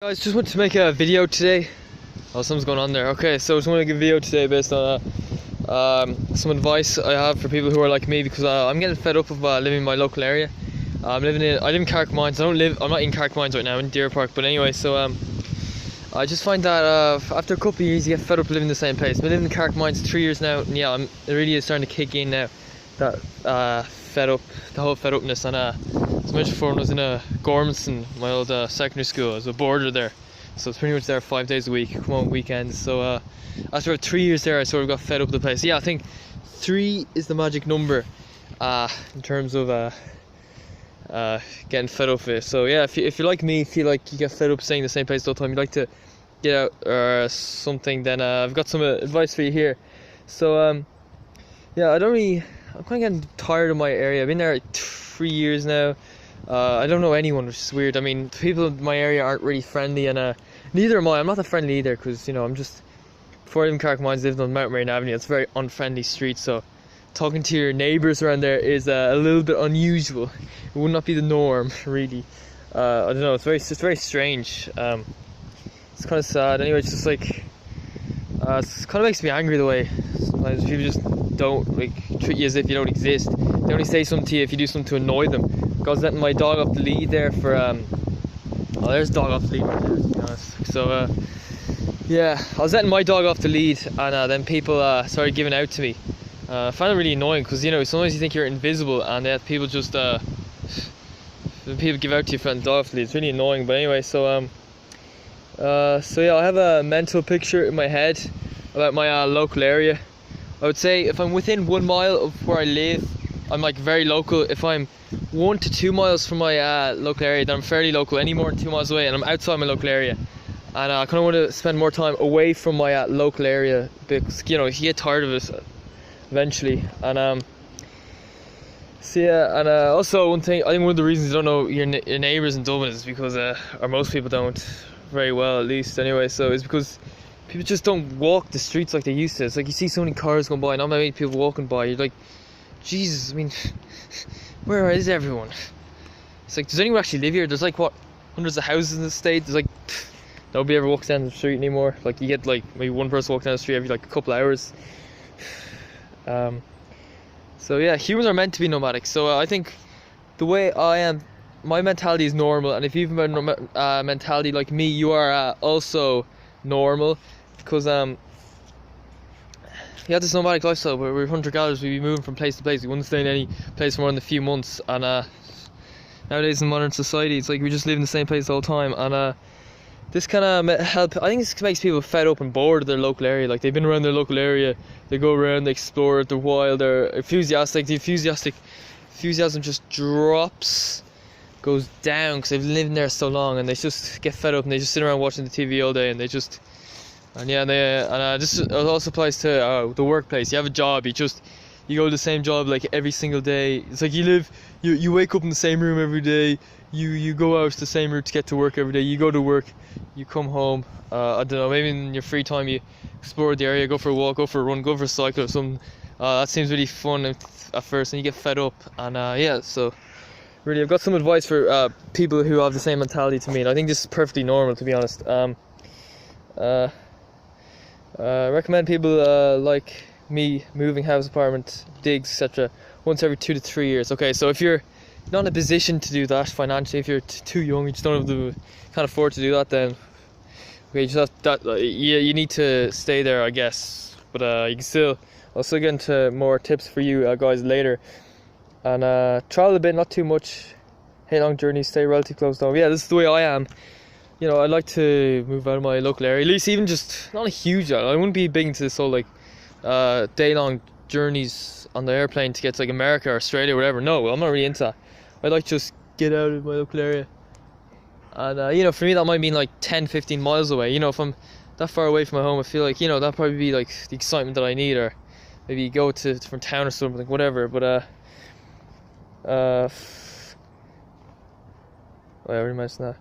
Guys, just wanted to make a video today. Oh, something's going on there. Okay, so I just want to make a video today based on some advice I have for people who are like me, because I'm getting fed up of living in my local area. I live in Carrickmines. I'm not in Carrickmines right now, I'm in Deer Park. But anyway, so I just find that after a couple of years you get fed up living in the same place. I've been living in Carrickmines 3 years now, and yeah, it really is starting to kick in now. That the whole fed upness. And as I mentioned before, when I was in Gormston, my old secondary school, I was a boarder there, so it's pretty much there 5 days a week, come on weekends. So after 3 years there, I sort of got fed up with the place. Yeah, I think 3 is the magic number in terms of getting fed up with it. So yeah, if you're like me, feel like you get fed up staying in the same place all the time, you'd like to get out or something, then I've got some advice for you here. So yeah, I'm kind of getting tired of my area. I've been there 3 years now. I don't know anyone, which is weird. I mean, people in my area aren't really friendly, and neither am I. I'm not that friendly either, because, you know, before I even Carrickmines, lived on Mount Marion Avenue. It's a very unfriendly street, so talking to your neighbours around there is a little bit unusual. It would not be the norm, really. I don't know, it's very strange. It's kind of sad. Anyway, it's just like, it kind of makes me angry the way sometimes people just don't treat you as if you don't exist. They only say something to you if you do something to annoy them. I was letting my dog off the lead there for oh, there's dog off the lead right there, to be honest. So yeah, I was letting my dog off the lead, and then people started giving out to me. I find it really annoying, because, you know, sometimes you think you're invisible, and yet people just people give out to you for letting the dog off the lead. It's really annoying. But anyway, so yeah, I have a mental picture in my head about my local area. I would say if I'm within 1 mile of where I live, I'm like very local. If I'm 1 to 2 miles from my local area, then I'm fairly local. Any more than 2 miles away and I'm outside my local area, and I kind of want to spend more time away from my local area, because, you know, you get tired of it eventually. And so yeah, and also one thing, I think one of the reasons you don't know your neighbours in Dublin is because or most people don't very well, at least anyway, so it's because people just don't walk the streets like they used to. It's like you see so many cars going by, not many people walking by. You're like, Jesus, I mean, where is everyone? It's like, does anyone actually live here? There's like, what, hundreds of houses in the state. There's like, nobody ever walks down the street anymore. Like, you get like maybe one person walking down the street every like a couple hours. So yeah, humans are meant to be nomadic. So I think the way I am, my mentality is normal, and if you've a mentality like me, you are also normal, because we had this nomadic lifestyle where we were hunter-gatherers. We'd be moving from place to place. We wouldn't stay in any place for more than a few months. And nowadays in modern society, it's like we just live in the same place all the time. And this kind of I think this makes people fed up and bored of their local area. Like, they've been around their local area, they go around, they explore it, they're wild, they're enthusiastic. The enthusiasm just drops, goes down, because they've lived there so long, and they just get fed up, and they just sit around watching the TV all day, and they just, and yeah, this also applies to the workplace. You have a job, you go to the same job like every single day. It's like you wake up in the same room every day, you go out to the same route to get to work every day, you go to work, you come home, I don't know, maybe in your free time you explore the area, go for a walk, go for a run, go for a cycle or something. That seems really fun at first, and you get fed up. And yeah, so really, I've got some advice for people who have the same mentality to me, and I think this is perfectly normal, to be honest. I recommend people like me moving house, apartment, digs, etc. once every 2 to 3 years. Okay, so if you're not in a position to do that financially, if you're too young, you just can't afford to do that, then okay, you just have that. You need to stay there, I guess. But I'll still get into more tips for you guys later. And travel a bit, not too much, hate long journeys, stay relatively close to home. Yeah, this is the way I am. You know, I like to move out of my local area, at least even just not a huge. I wouldn't be big into this whole like day-long journeys on the airplane to get to like America or Australia or whatever. No, I'm not really into that. I like to just get out of my local area. And you know, for me that might mean like 10-15 miles away. You know, if I'm that far away from my home, I feel like, you know, that'd probably be like the excitement that I need, or maybe go to a different town or something, whatever. But I already mentioned that.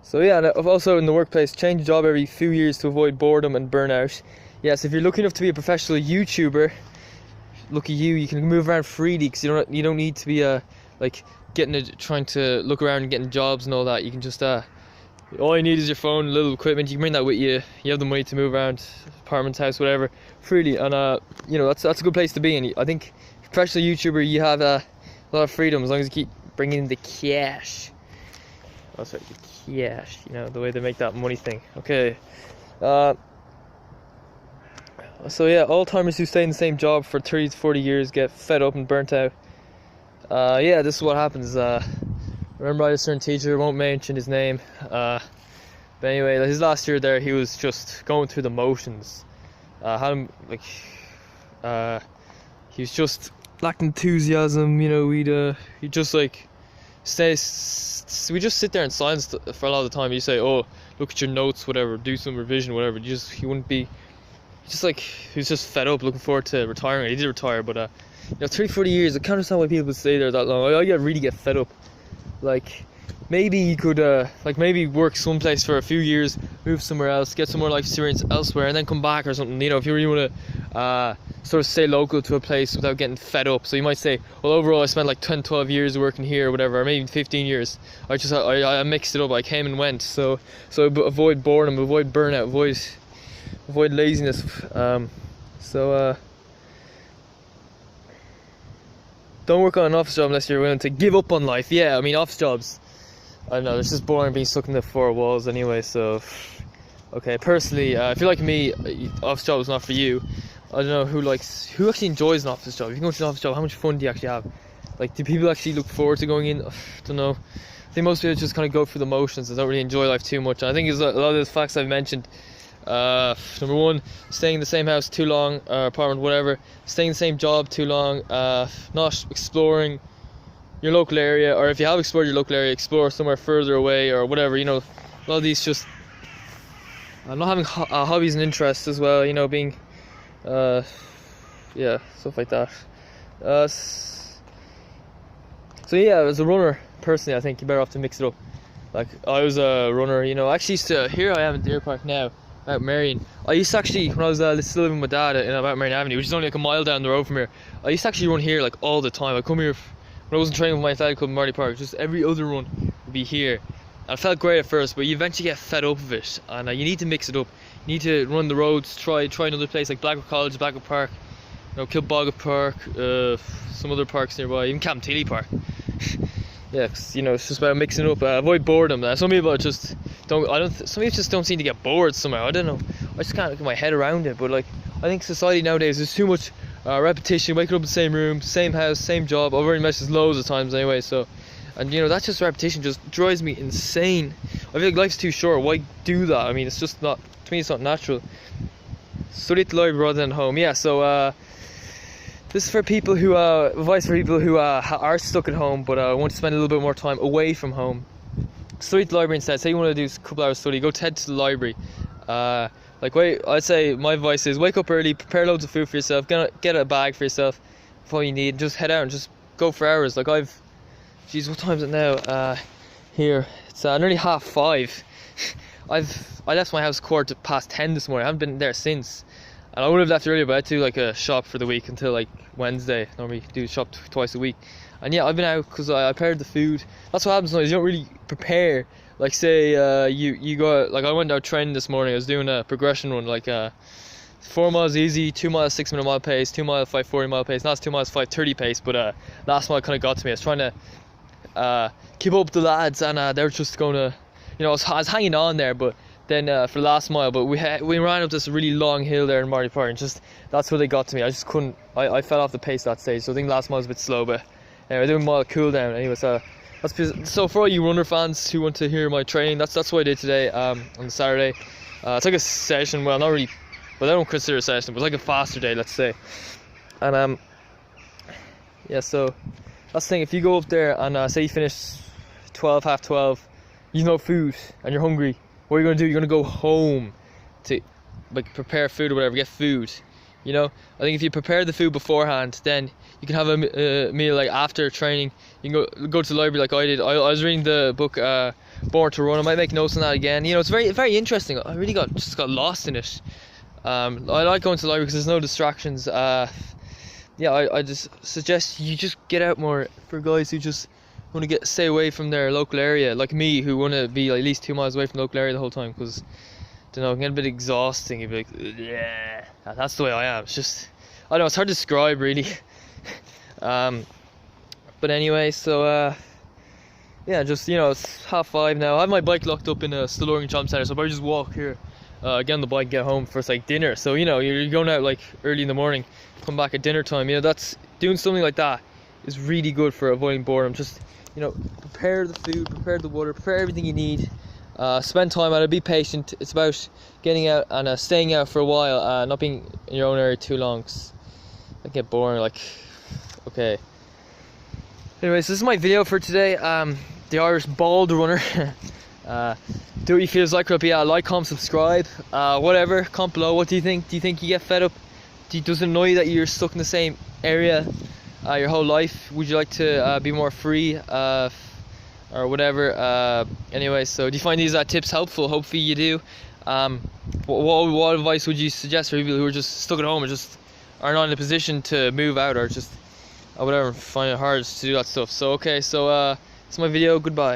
So yeah, and also in the workplace, change job every few years to avoid boredom and burnout. Yes, if you're lucky enough to be a professional YouTuber, look at you, you can move around freely, because you don't need to be like trying to look around and getting jobs and all that. You can just All you need is your phone, a little equipment. You can bring that with you. You have the money to move around, apartment, house, whatever, freely. And you know, that's a good place to be. And I think, professional YouTuber, you have a lot of freedom as long as you keep bringing in the cash. Oh, sorry, the cash. You know, the way they make that money thing. Okay. So yeah, all timers who stay in the same job for 30 to 40 years get fed up and burnt out. Yeah, this is what happens. Remember, I had a certain teacher, won't mention his name. But anyway, his last year there, he was just going through the motions. Had him like, he was just lacking enthusiasm. You know, he'd just like we just sit there in silence for a lot of the time. You say, "Oh, look at your notes, whatever. Do some revision, whatever." He wouldn't be. Just like, he was just fed up, looking forward to retiring. He did retire, but you know, 30, 40 years, I can't understand why people would stay there that long. I really get fed up. Like, maybe you could like, maybe work someplace for a few years, move somewhere else, get some more life experience elsewhere, and then come back or something. You know, if you really want to sort of stay local to a place without getting fed up. So you might say, well, overall I spent like 10, 12 years working here or whatever, or maybe 15 years. I mixed it up. I came and went. So avoid boredom, avoid burnout, avoid laziness. Don't work on an office job unless you're willing to give up on life. Yeah, I mean, office jobs, I don't know, it's just boring being stuck in the four walls anyway. So okay, personally, if you're like me, office job is not for you. I don't know who actually enjoys an office job. If you go to an office job, how much fun do you actually have? Like, do people actually look forward to going in? I don't know. I think most people just kind of go through the motions and don't really enjoy life too much. And I think it's a lot of those facts I've mentioned. Number one, staying in the same house too long, apartment, whatever, staying in the same job too long, not exploring your local area, or if you have explored your local area, explore somewhere further away or whatever. You know, a lot of these just not having hobbies and interests as well, you know, being yeah, stuff like that. So yeah, as a runner, personally, I think you're better off to mix it up. Like, I was a runner, you know. Actually, here I am at Deer Park now, Mount Marion. I used to actually, when I was still living with my dad in Mount Marion Avenue, which is only like a mile down the road from here, I used to actually run here like all the time. I'd come here when I wasn't training with my athletic club in Marley Park. Just every other run would be here. And it felt great at first, but you eventually get fed up of it, and you need to mix it up. You need to run the roads, try another place like Blackwood College, Blackwood Park, you know, Kilbogga Park, some other parks nearby, even Camtilly Park. Yeah, 'cause, you know, it's just about mixing it up. Avoid boredom. Some people just don't. Some people just don't seem to get bored somehow. I don't know. I just can't get my head around it. But like, I think society nowadays, there's too much repetition. Waking up in the same room, same house, same job. I've already mentioned this loads of times anyway. So, and you know, that's just repetition. Just drives me insane. I feel like life's too short. Why do that? I mean, it's just not. To me, it's not natural. Study at the library rather than home. Yeah. So. This is for people who, advice for people who are stuck at home but want to spend a little bit more time away from home. Study at the library instead. Say you want to do a couple hours study, go head to the library. I'd say my advice is wake up early, prepare loads of food for yourself, get a bag for yourself, for all you need, just head out and just go for hours. Like geez, what time is it now? Here, it's nearly 5:30. I left my house 10:15 this morning. I haven't been there since. And I would have left earlier, but I had to do like a shop for the week until like Wednesday. Normally do shop twice a week. And yeah, I've been out because I prepared the food. That's what happens sometimes. You don't really prepare. Like, say you go, like I went out training this morning. I was doing a progression run, like 4 miles easy, 2 miles 6 minute mile pace, 2 miles 5:40 mile pace. Now it's 2 miles 5:30 pace, but last mile kind of got to me. I was trying to keep up with the lads, and they were just going to, you know, I was hanging on there, but then for the last mile, but we ran up this really long hill there in Marley Park, and just that's where they got to me. I just couldn't. I fell off the pace that stage, so I think last mile was a bit slow. But anyway, doing mile cool down. Anyway, so for all you runner fans who want to hear my training, that's what I did today on Saturday. It's like a session. Well, not really, but I don't consider it a session, but it's like a faster day, let's say. And yeah, so that's the thing. If you go up there and say you finish 12, half 12, you have no food and you're hungry. What are you going to do? You're going to go home to like prepare food or whatever, get food, you know. I think if you prepare the food beforehand, then you can have a meal like after training. You can go to the library like I did. I was reading the book Born to Run. I might make notes on that again. You know, it's very, very interesting. I really got lost in it. I like going to the library because there's no distractions. Yeah, I just suggest you just get out more. For guys who just want to stay away from their local area, like me, who want to be like, at least 2 miles away from the local area the whole time, because don't know, it can get a bit exhausting. You'd be like, yeah, that's the way I am. It's just, I don't know, it's hard to describe really. But anyway, so yeah, just, you know, it's 5:30 now. I have my bike locked up in a Stillorgan Shopping Centre, so I'll probably just walk here, get on the bike, get home for like dinner. So, you know, you're going out like early in the morning, come back at dinner time. You know, that's, doing something like that is really good for avoiding boredom. Just, you know, prepare the food, prepare the water, prepare everything you need. Spend time at it, be patient. It's about getting out and staying out for a while, not being in your own area too long, 'cause it get boring. Like, okay. Anyways, this is my video for today. The Irish bald runner. Do what you feel is like. Yeah, like, comment, subscribe, whatever. Comment below. What do you think? Do you think you get fed up? Does it annoy you that you're stuck in the same area your whole life? Would you like to be more free? Or whatever. Anyway, so do you find these tips helpful? Hopefully you do. What advice would you suggest for people who are just stuck at home or just are not in a position to move out, or just whatever, find it hard to do that stuff? So okay, so it's my video. Goodbye.